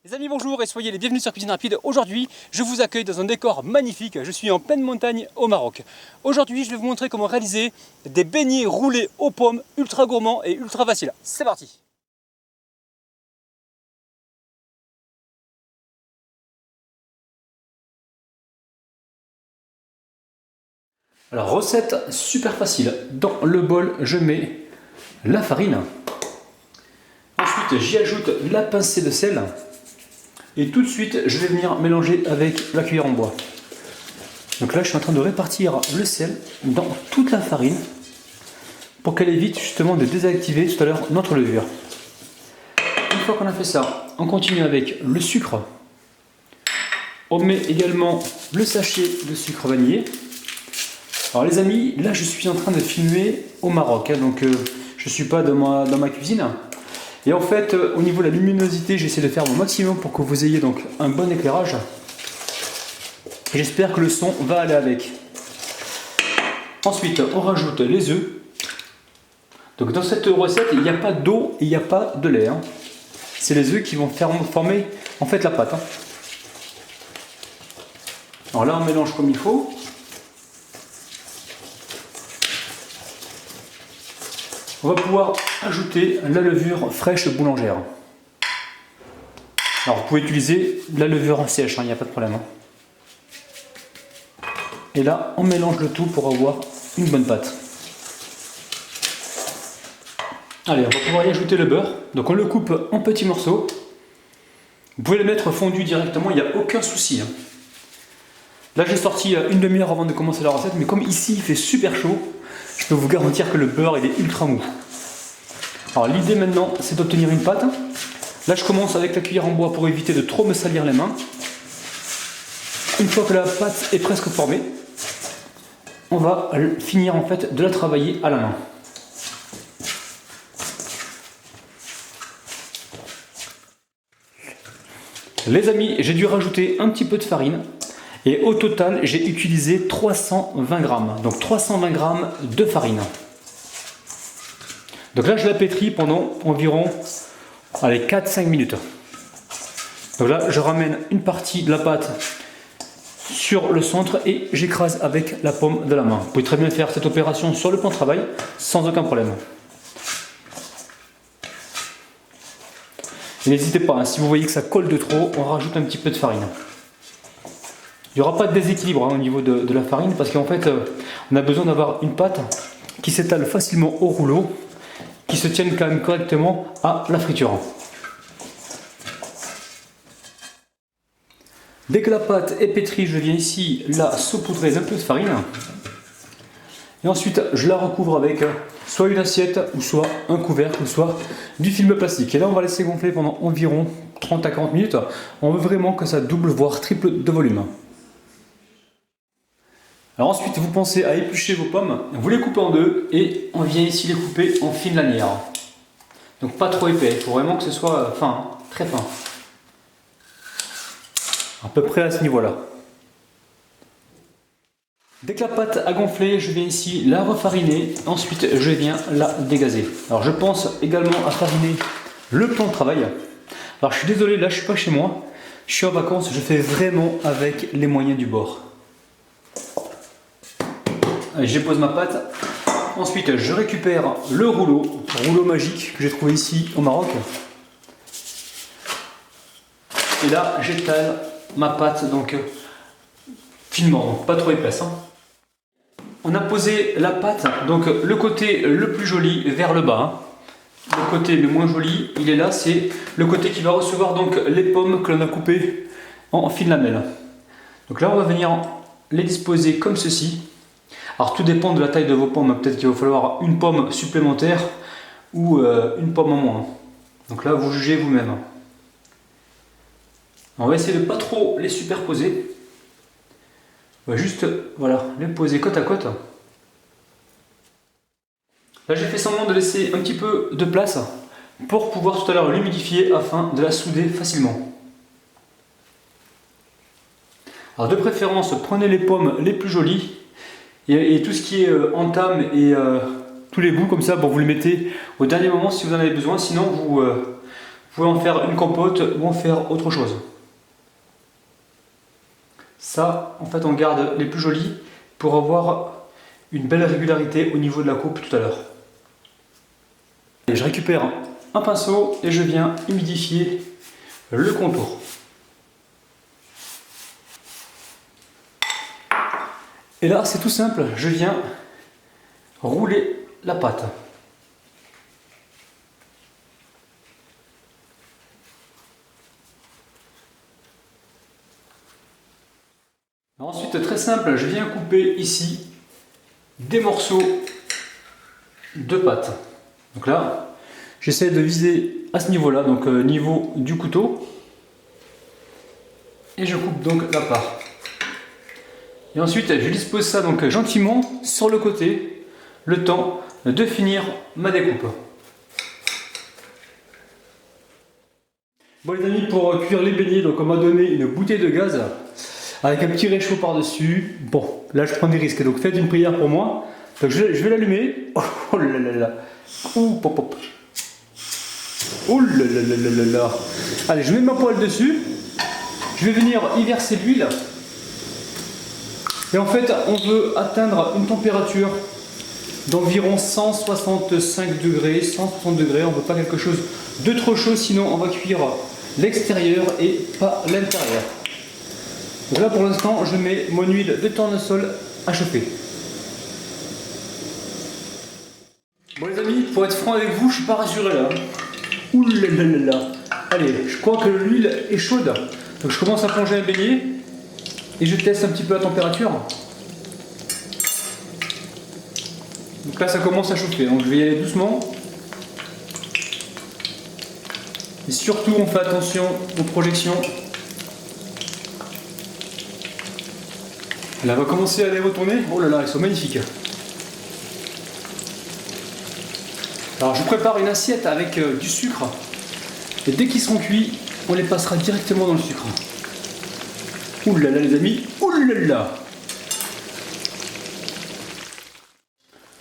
Les amis, bonjour et soyez les bienvenus sur Cuisine Rapide. Aujourd'hui, je vous accueille dans un décor magnifique. Je suis en pleine montagne au Maroc. Aujourd'hui, je vais vous montrer comment réaliser des beignets roulés aux pommes ultra gourmands et ultra faciles. C'est parti! Alors, recette super facile. Dans le bol, je mets la farine. Ensuite, j'y ajoute la pincée de sel. Et tout de suite, je vais venir mélanger avec la cuillère en bois. Donc là, je suis en train de répartir le sel dans toute la farine pour qu'elle évite justement de désactiver tout à l'heure notre levure. Une fois qu'on a fait ça, on continue avec le sucre. On met également le sachet de sucre vanillé. Alors les amis, là je suis en train de filmer au Maroc, donc je ne suis pas dans ma cuisine. Et en fait, au niveau de la luminosité, j'essaie de faire mon maximum pour que vous ayez donc un bon éclairage. Et j'espère que le son va aller avec. Ensuite, on rajoute les œufs. Donc dans cette recette, il n'y a pas d'eau et il n'y a pas de lait. C'est les œufs qui vont former en fait la pâte. Alors là, on mélange comme il faut. On va pouvoir ajouter la levure fraîche boulangère. Alors vous pouvez utiliser la levure sèche, il n'y a pas de problème. Et là, on mélange le tout pour avoir une bonne pâte. Allez, on va pouvoir y ajouter le beurre. Donc on le coupe en petits morceaux. Vous pouvez le mettre fondu directement, il n'y a aucun souci. Là j'ai sorti une demi-heure avant de commencer la recette, mais comme ici il fait super chaud, je peux vous garantir que le beurre il est ultra mou. Alors l'idée maintenant c'est d'obtenir une pâte. Là je commence avec la cuillère en bois pour éviter de trop me salir les mains. Une fois que la pâte est presque formée, on va finir en fait de la travailler à la main. Les amis, j'ai dû rajouter un petit peu de farine. Et au total, j'ai utilisé 320 grammes. Donc 320 grammes de farine. Donc là, je la pétris pendant environ 4-5 minutes. Donc là, je ramène une partie de la pâte sur le centre et j'écrase avec la paume de la main. Vous pouvez très bien faire cette opération sur le plan de travail sans aucun problème. Et n'hésitez pas, si vous voyez que ça colle de trop, on rajoute un petit peu de farine. Il n'y aura pas de déséquilibre au niveau de la farine parce qu'en fait, on a besoin d'avoir une pâte qui s'étale facilement au rouleau, qui se tienne quand même correctement à la friture. Dès que la pâte est pétrie, je viens ici la saupoudrer d'un peu de farine. Et ensuite, je la recouvre avec soit une assiette, ou soit un couvercle, ou soit du film plastique. Et là, on va laisser gonfler pendant environ 30 à 40 minutes. On veut vraiment que ça double, voire triple de volume. Alors ensuite, vous pensez à éplucher vos pommes, vous les coupez en deux et on vient ici les couper en fines lanières. Donc pas trop épais, il faut vraiment que ce soit fin, très fin. À peu près à ce niveau-là. Dès que la pâte a gonflé, je viens ici la refariner, ensuite je viens la dégazer. Alors je pense également à fariner le plan de travail. Alors je suis désolé, là je suis pas chez moi, je suis en vacances, je fais vraiment avec les moyens du bord. Allez, je dépose ma pâte. Ensuite, je récupère le rouleau magique que j'ai trouvé ici au Maroc. Et là, j'étale ma pâte donc finement, donc pas trop épaisse. On a posé la pâte, donc le côté le plus joli vers le bas. Le côté le moins joli, il est là, c'est le côté qui va recevoir donc les pommes que l'on a coupées en fines lamelles. Donc là, on va venir les disposer comme ceci. Alors tout dépend de la taille de vos pommes, peut-être qu'il va falloir une pomme supplémentaire ou une pomme en moins. Donc là vous jugez vous-même. On va essayer de ne pas trop les superposer. On va juste voilà, les poser côte à côte. Là j'ai fait semblant de laisser un petit peu de place pour pouvoir tout à l'heure l'humidifier afin de la souder facilement. Alors de préférence prenez les pommes les plus jolies. Et tout ce qui est entame et tous les bouts comme ça, bon, vous les mettez au dernier moment si vous en avez besoin, sinon vous pouvez en faire une compote ou en faire autre chose. Ça, en fait, on garde les plus jolis pour avoir une belle régularité au niveau de la coupe tout à l'heure. Je récupère un pinceau et je viens humidifier le contour. Et là, c'est tout simple, je viens rouler la pâte. Ensuite, très simple, je viens couper ici des morceaux de pâte. Donc là, j'essaie de viser à ce niveau-là, donc niveau du couteau. Et je coupe donc la part. Et ensuite, je dispose ça donc gentiment sur le côté, le temps de finir ma découpe. Bon les amis, pour cuire les beignets, donc on m'a donné une bouteille de gaz avec un petit réchaud par-dessus. Bon, là je prends des risques, donc faites une prière pour moi. Donc je vais l'allumer. Oh là là là. Ouh, pop, pop. Oh là là là là là. Allez, je mets ma poêle dessus. Je vais venir y verser l'huile. Et en fait, on veut atteindre une température d'environ 165 degrés, 160 degrés. On ne veut pas quelque chose de trop chaud, sinon on va cuire l'extérieur et pas l'intérieur. Donc là, pour l'instant, je mets mon huile de tournesol à chauffer. Bon les amis, pour être franc avec vous, je suis pas rassuré là. Ouh là là là là. Allez, je crois que l'huile est chaude. Donc je commence à plonger un beignet et je teste un petit peu la température. Donc là ça commence à chauffer, donc je vais y aller doucement. Et surtout on fait attention aux projections. Là, on va commencer à les retourner. Oh là là, ils sont magnifiques. Alors je prépare une assiette avec du sucre. Et dès qu'ils seront cuits, on les passera directement dans le sucre. Ouh là là les amis, ouh là là.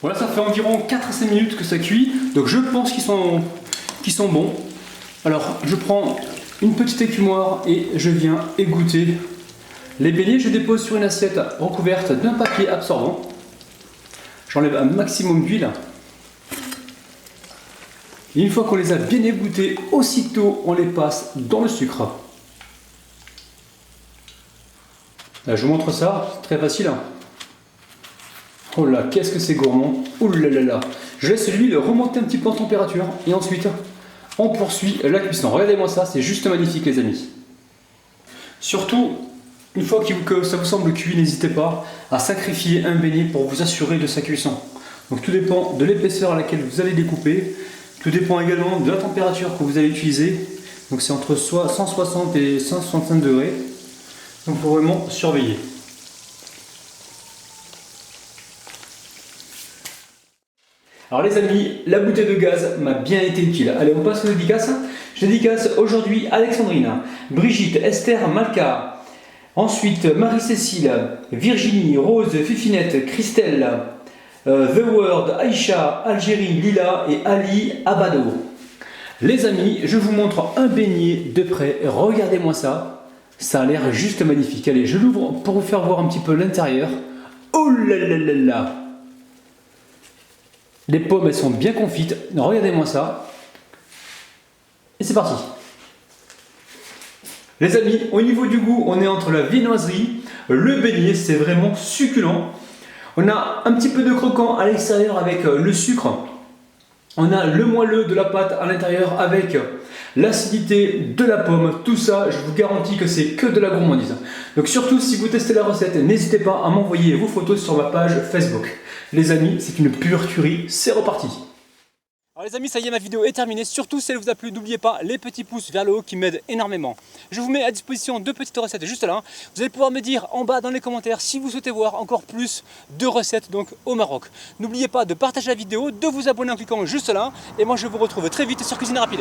Voilà, ça fait environ 4 à 5 minutes que ça cuit. Donc je pense qu'ils sont bons. Alors je prends une petite écumoire et je viens égoutter les beignets. Je dépose sur une assiette recouverte d'un papier absorbant. J'enlève un maximum d'huile. Et une fois qu'on les a bien égouttés, aussitôt on les passe dans le sucre. Là, je vous montre ça, très facile. Oh là, qu'est-ce que c'est gourmand. Oh là là là. Je laisse l'huile remonter un petit peu en température et ensuite on poursuit la cuisson. Regardez-moi ça, c'est juste magnifique les amis. Surtout, une fois que ça vous semble cuit, n'hésitez pas à sacrifier un beignet pour vous assurer de sa cuisson. Donc tout dépend de l'épaisseur à laquelle vous allez découper. Tout dépend également de la température que vous allez utiliser. Donc c'est entre 160 et 165 degrés. Donc il faut vraiment surveiller. Alors les amis, la bouteille de gaz m'a bien été utile. Allez, on passe aux dédicaces. Je dédicace aujourd'hui Alexandrine, Brigitte, Esther, Malka. Ensuite Marie-Cécile, Virginie, Rose, Fifinette, Christelle, The World, Aïcha, Algérie, Lila et Ali Abado. Les amis, je vous montre un beignet de près. Regardez-moi ça. Ça a l'air juste magnifique. Allez, je l'ouvre pour vous faire voir un petit peu l'intérieur. Oh là là là là. Les pommes, elles sont bien confites. Regardez-moi ça. Et c'est parti. Les amis, au niveau du goût, on est entre la viennoiserie, le beignet, c'est vraiment succulent. On a un petit peu de croquant à l'extérieur avec le sucre. On a le moelleux de la pâte à l'intérieur avec l'acidité de la pomme. Tout ça, je vous garantis que c'est que de la gourmandise. Donc surtout, si vous testez la recette, n'hésitez pas à m'envoyer vos photos sur ma page Facebook. Les amis, c'est une pure tuerie. C'est reparti. Alors les amis, ça y est, ma vidéo est terminée. Surtout si elle vous a plu, n'oubliez pas les petits pouces vers le haut qui m'aident énormément. Je vous mets à disposition deux petites recettes juste là. Vous allez pouvoir me dire en bas dans les commentaires si vous souhaitez voir encore plus de recettes donc au Maroc. N'oubliez pas de partager la vidéo, de vous abonner en cliquant juste là. Et moi je vous retrouve très vite sur Cuisine Rapide.